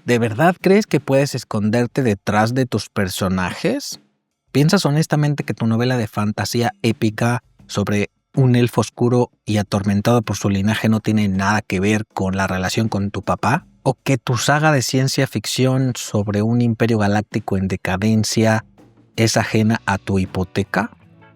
¿De verdad crees que puedes esconderte detrás de tus personajes? ¿Piensas honestamente que tu novela de fantasía épica sobre un elfo oscuro y atormentado por su linaje no tiene nada que ver con la relación con tu papá? ¿O que tu saga de ciencia ficción sobre un imperio galáctico en decadencia es ajena a tu hipoteca?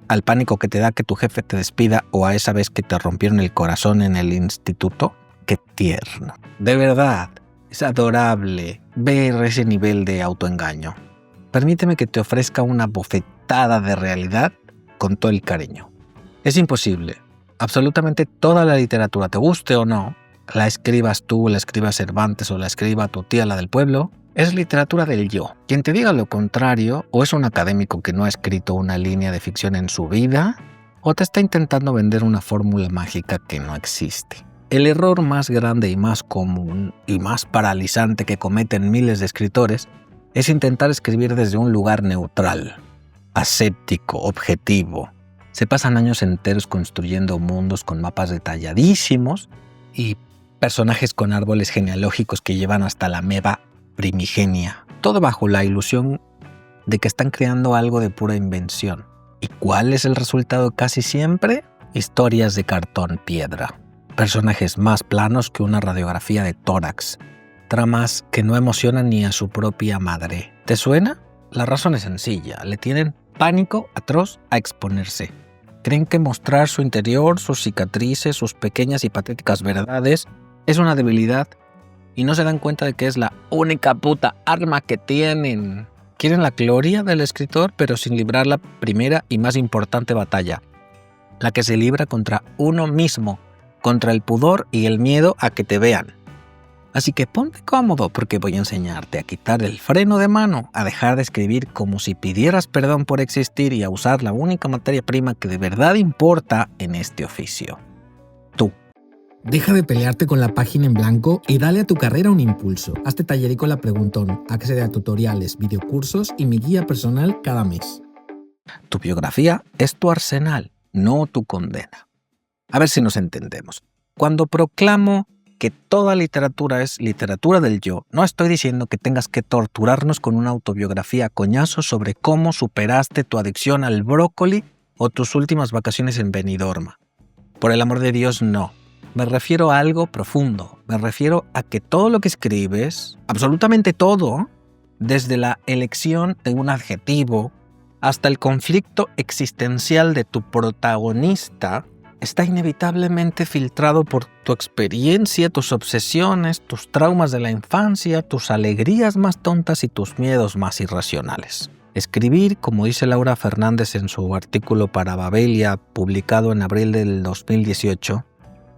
¿Al pánico que te da que tu jefe te despida o a esa vez que te rompieron el corazón en el instituto? ¡Qué tierno! De verdad, es adorable ver ese nivel de autoengaño. Permíteme que te ofrezca una bofetada de realidad con todo el cariño. Es imposible. Absolutamente toda la literatura, te guste o no, la escribas tú, la escriba Cervantes o la escriba tu tía, la del pueblo, es literatura del yo. Quien te diga lo contrario, o es un académico que no ha escrito una línea de ficción en su vida, o te está intentando vender una fórmula mágica que no existe. El error más grande y más común y más paralizante que cometen miles de escritores es intentar escribir desde un lugar neutral, aséptico, objetivo. Se pasan años enteros construyendo mundos con mapas detalladísimos y personajes con árboles genealógicos que llevan hasta la ameba primigenia, todo bajo la ilusión de que están creando algo de pura invención. ¿Y cuál es el resultado casi siempre? Historias de cartón piedra. Personajes más planos que una radiografía de tórax. Tramas que no emocionan ni a su propia madre. ¿Te suena? La razón es sencilla. Le tienen pánico atroz a exponerse. Creen que mostrar su interior, sus cicatrices, sus pequeñas y patéticas verdades es una debilidad y no se dan cuenta de que es la única puta arma que tienen. Quieren la gloria del escritor, pero sin librar la primera y más importante batalla, la que se libra contra uno mismo, contra el pudor y el miedo a que te vean. Así que ponte cómodo porque voy a enseñarte a quitar el freno de mano, a dejar de escribir como si pidieras perdón por existir y a usar la única materia prima que de verdad importa en este oficio. Tú. Deja de pelearte con la página en blanco y dale a tu carrera un impulso. Hazte tallerico la preguntón, accede a tutoriales, videocursos y mi guía personal cada mes. Tu biografía es tu arsenal, no tu condena. A ver si nos entendemos. Cuando proclamo que toda literatura es literatura del yo, no estoy diciendo que tengas que torturarnos con una autobiografía a coñazos sobre cómo superaste tu adicción al brócoli o tus últimas vacaciones en Benidorm. Por el amor de Dios, no. Me refiero a algo profundo. Me refiero a que todo lo que escribes, absolutamente todo, desde la elección de un adjetivo hasta el conflicto existencial de tu protagonista, está inevitablemente filtrado por tu experiencia, tus obsesiones, tus traumas de la infancia, tus alegrías más tontas y tus miedos más irracionales. Escribir, como dice Laura Fernández en su artículo para Babelia, publicado en abril del 2018,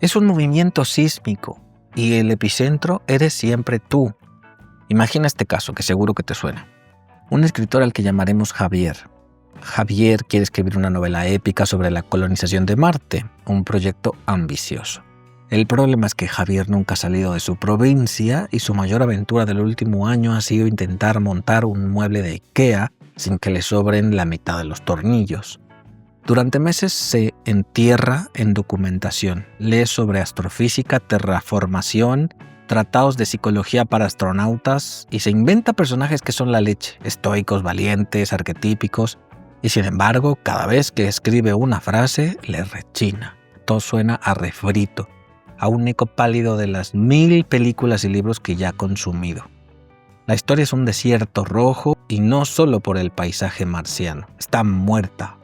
es un movimiento sísmico y el epicentro eres siempre tú. Imagina este caso, que seguro que te suena. Un escritor al que llamaremos Javier. Javier quiere escribir una novela épica sobre la colonización de Marte, un proyecto ambicioso. El problema es que Javier nunca ha salido de su provincia y su mayor aventura del último año ha sido intentar montar un mueble de IKEA sin que le sobren la mitad de los tornillos. Durante meses se entierra en documentación, lee sobre astrofísica, terraformación, tratados de psicología para astronautas y se inventa personajes que son la leche, estoicos, valientes, arquetípicos. Y sin embargo, cada vez que escribe una frase, le rechina. Todo suena a refrito, a un eco pálido de las 1000 películas y libros que ya ha consumido. La historia es un desierto rojo y no solo por el paisaje marciano. Está muerta.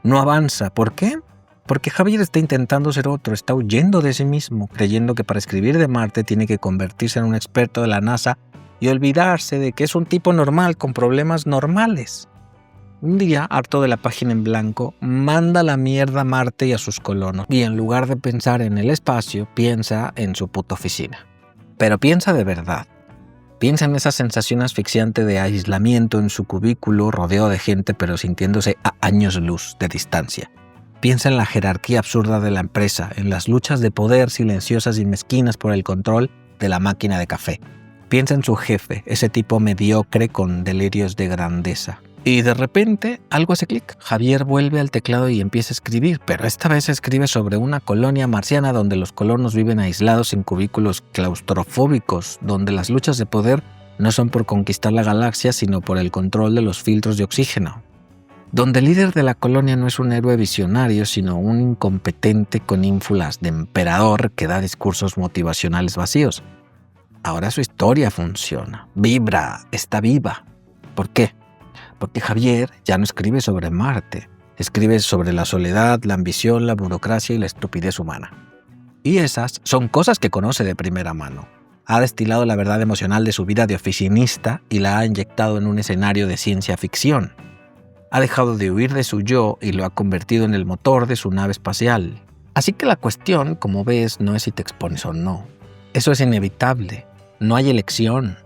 No avanza. ¿Por qué? Porque Javier está intentando ser otro, está huyendo de sí mismo, creyendo que para escribir de Marte tiene que convertirse en un experto de la NASA y olvidarse de que es un tipo normal con problemas normales. Un día, harto de la página en blanco, manda la mierda a Marte y a sus colonos. Y en lugar de pensar en el espacio, piensa en su puta oficina. Pero piensa de verdad. Piensa en esa sensación asfixiante de aislamiento en su cubículo, rodeado de gente, pero sintiéndose a años luz de distancia. Piensa en la jerarquía absurda de la empresa, en las luchas de poder silenciosas y mezquinas por el control de la máquina de café. Piensa en su jefe, ese tipo mediocre con delirios de grandeza. Y de repente algo hace clic. Javier vuelve al teclado y empieza a escribir, pero esta vez escribe sobre una colonia marciana donde los colonos viven aislados en cubículos claustrofóbicos, donde las luchas de poder no son por conquistar la galaxia, sino por el control de los filtros de oxígeno. Donde el líder de la colonia no es un héroe visionario, sino un incompetente con ínfulas de emperador que da discursos motivacionales vacíos. Ahora su historia funciona, vibra, está viva. ¿Por qué? Porque Javier ya no escribe sobre Marte, escribe sobre la soledad, la ambición, la burocracia y la estupidez humana. Y esas son cosas que conoce de primera mano. Ha destilado la verdad emocional de su vida de oficinista y la ha inyectado en un escenario de ciencia ficción. Ha dejado de huir de su yo y lo ha convertido en el motor de su nave espacial. Así que la cuestión, como ves, no es si te expones o no. Eso es inevitable. No hay elección.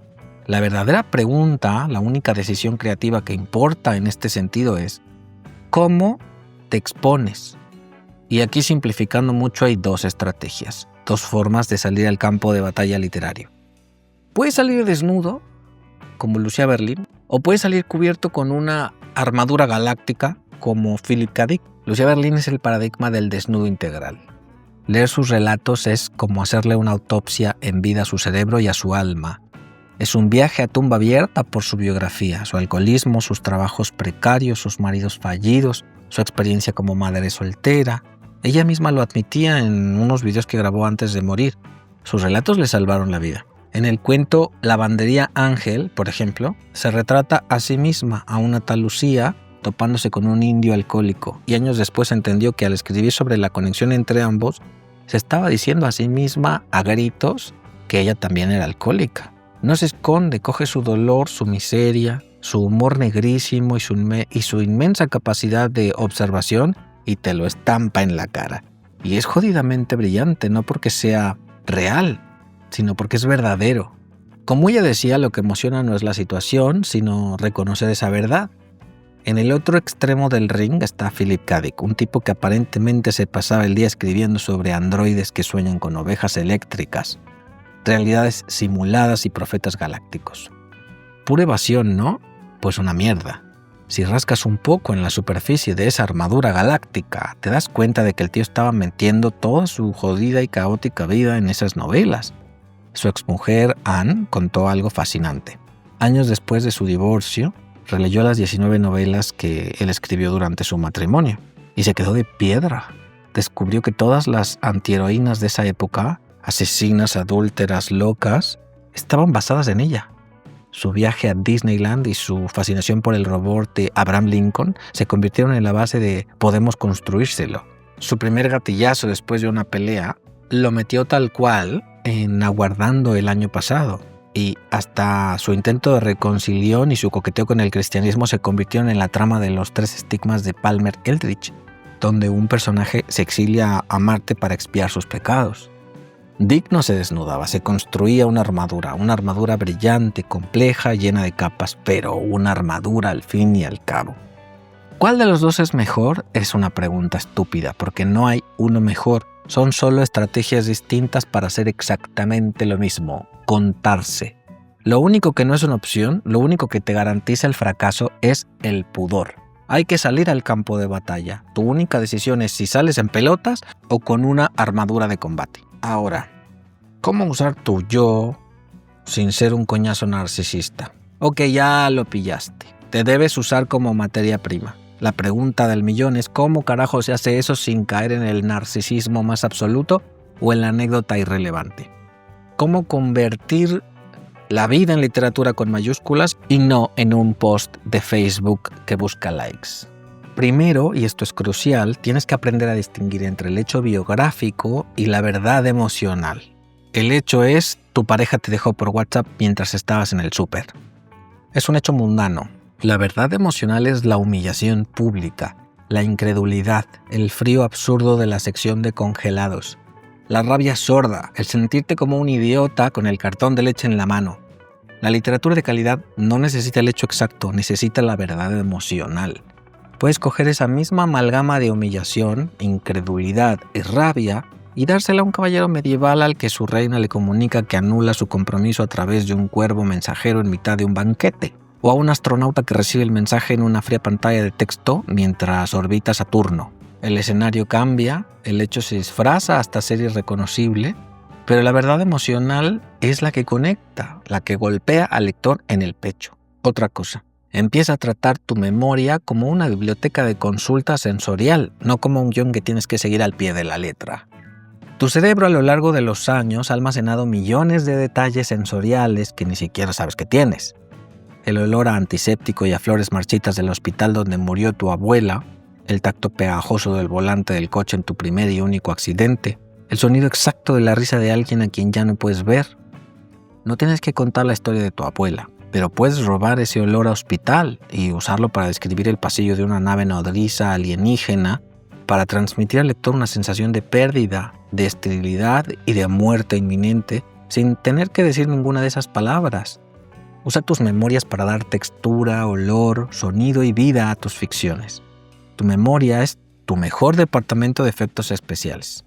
La verdadera pregunta, la única decisión creativa que importa en este sentido es ¿cómo te expones? Y aquí, simplificando mucho, hay dos estrategias, dos formas de salir al campo de batalla literario. Puedes salir desnudo, como Lucia Berlin, o puedes salir cubierto con una armadura galáctica, como Philip K. Dick. Lucia Berlin es el paradigma del desnudo integral. Leer sus relatos es como hacerle una autopsia en vida a su cerebro y a su alma. Es un viaje a tumba abierta por su biografía, su alcoholismo, sus trabajos precarios, sus maridos fallidos, su experiencia como madre soltera. Ella misma lo admitía en unos videos que grabó antes de morir. Sus relatos le salvaron la vida. En el cuento Lavandería Ángel, por ejemplo, se retrata a sí misma, a una tal Lucía, topándose con un indio alcohólico, y años después entendió que al escribir sobre la conexión entre ambos, se estaba diciendo a sí misma a gritos que ella también era alcohólica. No se esconde, coge su dolor, su miseria, su humor negrísimo y su inmensa capacidad de observación y te lo estampa en la cara. Y es jodidamente brillante, no porque sea real, sino porque es verdadero. Como ella decía, lo que emociona no es la situación, sino reconocer esa verdad. En el otro extremo del ring está Philip K. Dick, un tipo que aparentemente se pasaba el día escribiendo sobre androides que sueñan con ovejas eléctricas, realidades simuladas y profetas galácticos. Pura evasión, ¿no? Pues una mierda. Si rascas un poco en la superficie de esa armadura galáctica, te das cuenta de que el tío estaba metiendo toda su jodida y caótica vida en esas novelas. Su exmujer, Anne, contó algo fascinante. Años después de su divorcio, releyó las 19 novelas que él escribió durante su matrimonio y se quedó de piedra. Descubrió que todas las antiheroínas de esa época, asesinas, adúlteras, locas, estaban basadas en ella. Su viaje a Disneyland y su fascinación por el robot de Abraham Lincoln se convirtieron en la base de Podemos construírselo. Su primer gatillazo después de una pelea lo metió tal cual en Aguardando el año pasado, y hasta su intento de reconciliación y su coqueteo con el cristianismo se convirtieron en la trama de Los 3 estigmas de Palmer Eldritch, donde un personaje se exilia a Marte para expiar sus pecados. Dick no se desnudaba, se construía una armadura brillante, compleja, llena de capas, pero una armadura al fin y al cabo. ¿Cuál de los dos es mejor? Es una pregunta estúpida, porque no hay uno mejor. Son solo estrategias distintas para hacer exactamente lo mismo, contarse. Lo único que no es una opción, lo único que te garantiza el fracaso es el pudor. Hay que salir al campo de batalla. Tu única decisión es si sales en pelotas o con una armadura de combate. Ahora, ¿cómo usar tu yo sin ser un coñazo narcisista? Ok, ya lo pillaste. Te debes usar como materia prima. La pregunta del millón es ¿cómo carajo se hace eso sin caer en el narcisismo más absoluto o en la anécdota irrelevante? ¿Cómo convertir la vida en literatura con mayúsculas y no en un post de Facebook que busca likes? Primero, y esto es crucial, tienes que aprender a distinguir entre el hecho biográfico y la verdad emocional. El hecho es, tu pareja te dejó por WhatsApp mientras estabas en el súper. Es un hecho mundano. La verdad emocional es la humillación pública, la incredulidad, el frío absurdo de la sección de congelados, la rabia sorda, el sentirte como un idiota con el cartón de leche en la mano. La literatura de calidad no necesita el hecho exacto, necesita la verdad emocional. Puedes coger esa misma amalgama de humillación, incredulidad y rabia y dársela a un caballero medieval al que su reina le comunica que anula su compromiso a través de un cuervo mensajero en mitad de un banquete, o a un astronauta que recibe el mensaje en una fría pantalla de texto mientras orbita Saturno. El escenario cambia, el hecho se disfraza hasta ser irreconocible Pero la verdad emocional es la que conecta, la que golpea al lector en el pecho. Otra cosa, empieza a tratar tu memoria como una biblioteca de consulta sensorial, no como un guión que tienes que seguir al pie de la letra. Tu cerebro a lo largo de los años ha almacenado millones de detalles sensoriales que ni siquiera sabes que tienes. El olor a antiséptico y a flores marchitas del hospital donde murió tu abuela, el tacto pegajoso del volante del coche en tu primer y único accidente, el sonido exacto de la risa de alguien a quien ya no puedes ver. No tienes que contar la historia de tu abuela, pero puedes robar ese olor a hospital y usarlo para describir el pasillo de una nave nodriza alienígena para transmitir al lector una sensación de pérdida, de esterilidad y de muerte inminente sin tener que decir ninguna de esas palabras. Usa tus memorias para dar textura, olor, sonido y vida a tus ficciones. Tu memoria es tu mejor departamento de efectos especiales.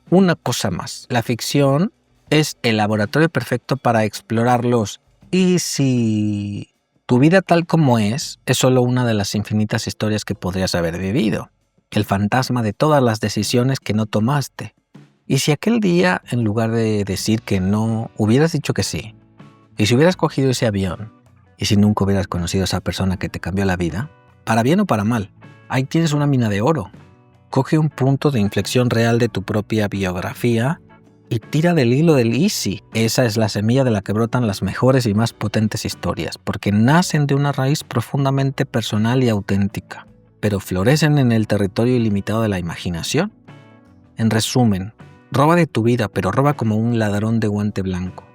Una cosa más, la ficción es el laboratorio perfecto para explorarlos. Y si tu vida tal como es solo una de las infinitas historias que podrías haber vivido, el fantasma de todas las decisiones que no tomaste. Y si aquel día, en lugar de decir que no, hubieras dicho que sí, y si hubieras cogido ese avión, y si nunca hubieras conocido a esa persona que te cambió la vida, para bien o para mal, ahí tienes una mina de oro. Coge un punto de inflexión real de tu propia biografía y tira del hilo del easy. Esa es la semilla de la que brotan las mejores y más potentes historias, porque nacen de una raíz profundamente personal y auténtica, pero florecen en el territorio ilimitado de la imaginación. En resumen, roba de tu vida, pero roba como un ladrón de guante blanco.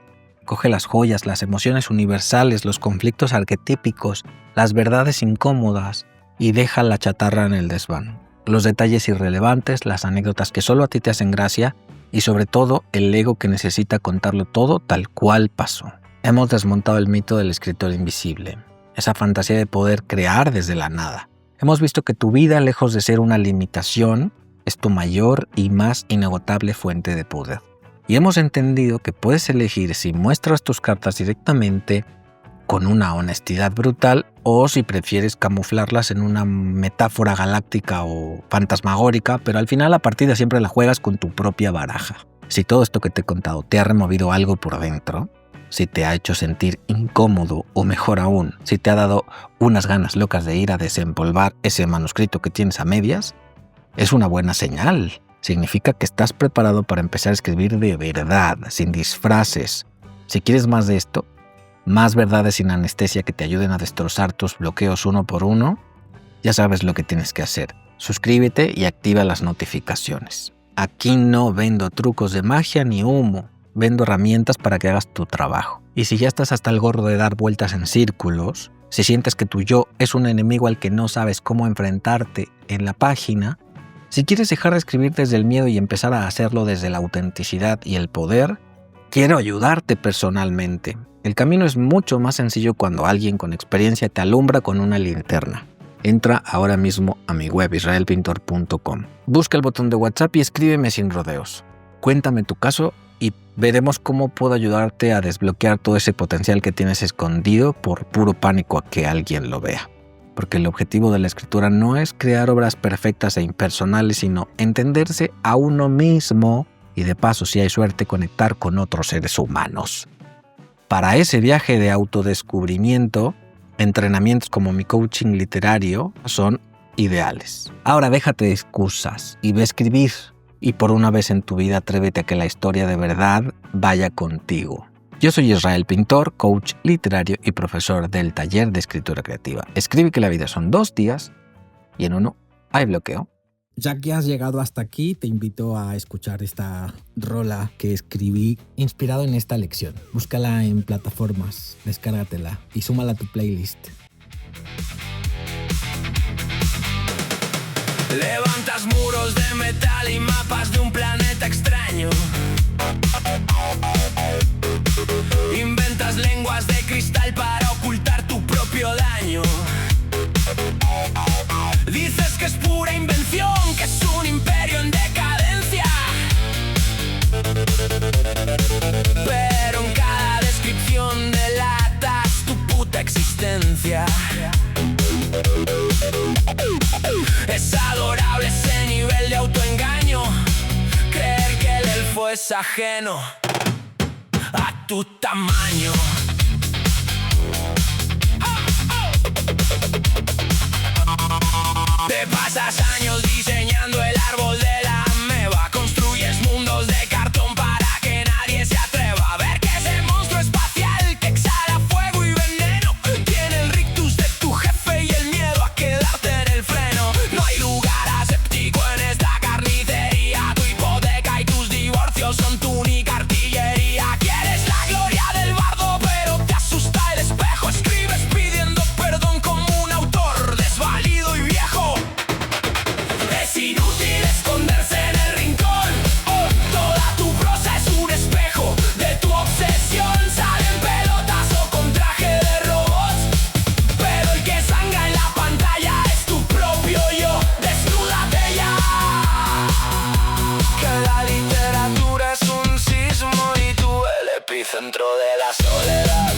Coge las joyas, las emociones universales, los conflictos arquetípicos, las verdades incómodas y deja la chatarra en el desván. Los detalles irrelevantes, las anécdotas que solo a ti te hacen gracia y sobre todo el ego que necesita contarlo todo tal cual pasó. Hemos desmontado el mito del escritor invisible, esa fantasía de poder crear desde la nada. Hemos visto que tu vida, lejos de ser una limitación, es tu mayor y más inagotable fuente de poder. Y hemos entendido que puedes elegir si muestras tus cartas directamente con una honestidad brutal o si prefieres camuflarlas en una metáfora galáctica o fantasmagórica, pero al final la partida siempre la juegas con tu propia baraja. Si todo esto que te he contado te ha removido algo por dentro, si te ha hecho sentir incómodo o mejor aún, si te ha dado unas ganas locas de ir a desempolvar ese manuscrito que tienes a medias, es una buena señal. Significa que estás preparado para empezar a escribir de verdad, sin disfraces. Si quieres más de esto, más verdades sin anestesia que te ayuden a destrozar tus bloqueos uno por uno, ya sabes lo que tienes que hacer. Suscríbete y activa las notificaciones. Aquí no vendo trucos de magia ni humo, vendo herramientas para que hagas tu trabajo. Y si ya estás hasta el gorro de dar vueltas en círculos, si sientes que tu yo es un enemigo al que no sabes cómo enfrentarte en la página, si quieres dejar de escribir desde el miedo y empezar a hacerlo desde la autenticidad y el poder, quiero ayudarte personalmente. El camino es mucho más sencillo cuando alguien con experiencia te alumbra con una linterna. Entra ahora mismo a mi web israelpintor.com. Busca el botón de WhatsApp y escríbeme sin rodeos. Cuéntame tu caso y veremos cómo puedo ayudarte a desbloquear todo ese potencial que tienes escondido por puro pánico a que alguien lo vea. Porque el objetivo de la escritura no es crear obras perfectas e impersonales, sino entenderse a uno mismo y de paso, si hay suerte, conectar con otros seres humanos. Para ese viaje de autodescubrimiento, entrenamientos como mi coaching literario son ideales. Ahora déjate de excusas y ve a escribir. Y por una vez en tu vida atrévete a que la historia de verdad vaya contigo. Yo soy Israel Pintor, coach literario y profesor del taller de escritura creativa. Escribe que la vida son 2 días y en uno hay bloqueo. Ya que has llegado hasta aquí, te invito a escuchar esta rola que escribí inspirado en esta lección. Búscala en plataformas, descárgatela y súmala a tu playlist. Levantas muros de metal y mapas de un planeta extraño. Inventas lenguas de cristal para ocultar tu propio daño. Dices que es pura invención, que es un imperio en decadencia. Pero en cada descripción delatas tu puta existencia. Es adorable ese nivel de autoengaño. Creer que el grifo es ajeno a tu tamaño. Te pasas años diseñando el árbol de la ameba. Construyes mundos de cartón para que nadie se atreva a ver que ese monstruo espacial que exhala fuego y veneno tiene el rictus de tu jefe y el miedo a quedarte en el freno. No hay lugar aséptico en esta carnicería. Tu hipoteca y tus divorcios son tu única artillería. Quieres la gloria del bardo, pero te asusta el espejo. Escribes pidiendo perdón como un autor desvalido y viejo. Es inútil esconderse en el rincón. Toda tu prosa es un espejo de tu obsesión. Salen pelotas o con traje de robots, pero el que sangra en la pantalla es tu propio yo. Desnúdate ya, que la literatura es un sismo y tú el epicentro de la soledad.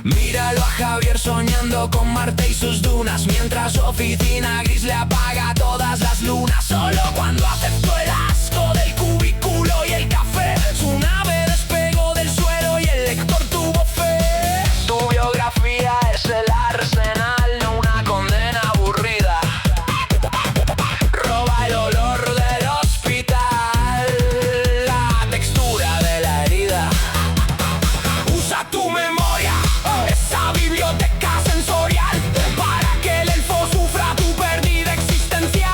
Míralo a Javier soñando con Marte y sus dunas, mientras su oficina gris le apaga todas las lunas. Solo cuando aceptó el asco del cubículo y el café, su nave despegó del suelo y el lector tuvo fe. Tu biografía es el arsenal, no una condena aburrida. Roba el olor del hospital, la textura de la herida. Usa tu memoria, esa biblioteca sensorial, para que el elfo sufra tu perdida existencial.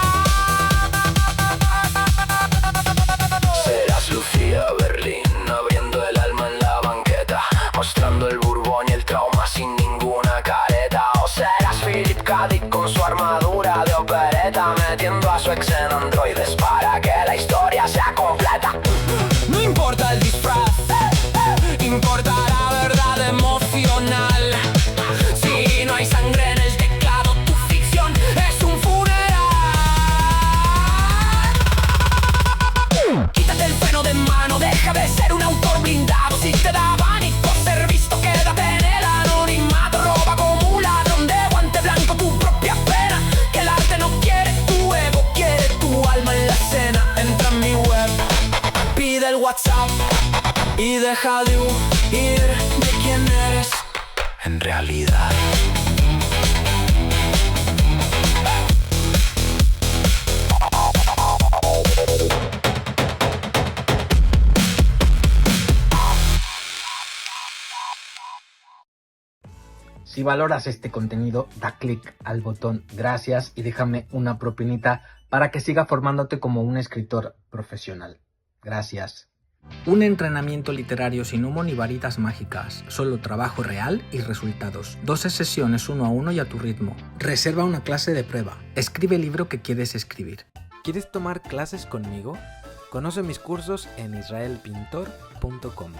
Serás Lucía Berlín, abriendo el alma en la banqueta, mostrando el Borbón y el trauma sin ninguna careta. O serás Philip K. Dick con su armadura de opereta, metiendo a su ex en androides para que la historia sea completa. No importa el disfraz, importa la verdad emocional. Si no hay sangre en el teclado, tu ficción es un funeral. Quítate el freno de mano, deja de ser un autor blindado. Si te da pánico ser visto, quédate en el anonimato. Roba como un ladrón de guante blanco tu propia pena, que el arte no quiere tu ego, quiere tu alma en la escena. Entra en mi web, pide el WhatsApp y deja de huir de quién eres en realidad. Si valoras este contenido, da clic al botón gracias y déjame una propinita para que siga formándote como un escritor profesional. Gracias. Un entrenamiento literario sin humo ni varitas mágicas, solo trabajo real y resultados. 12 sesiones 1 a 1 y a tu ritmo. Reserva una clase de prueba. Escribe el libro que quieres escribir. ¿Quieres tomar clases conmigo? Conoce mis cursos en israelpintor.com.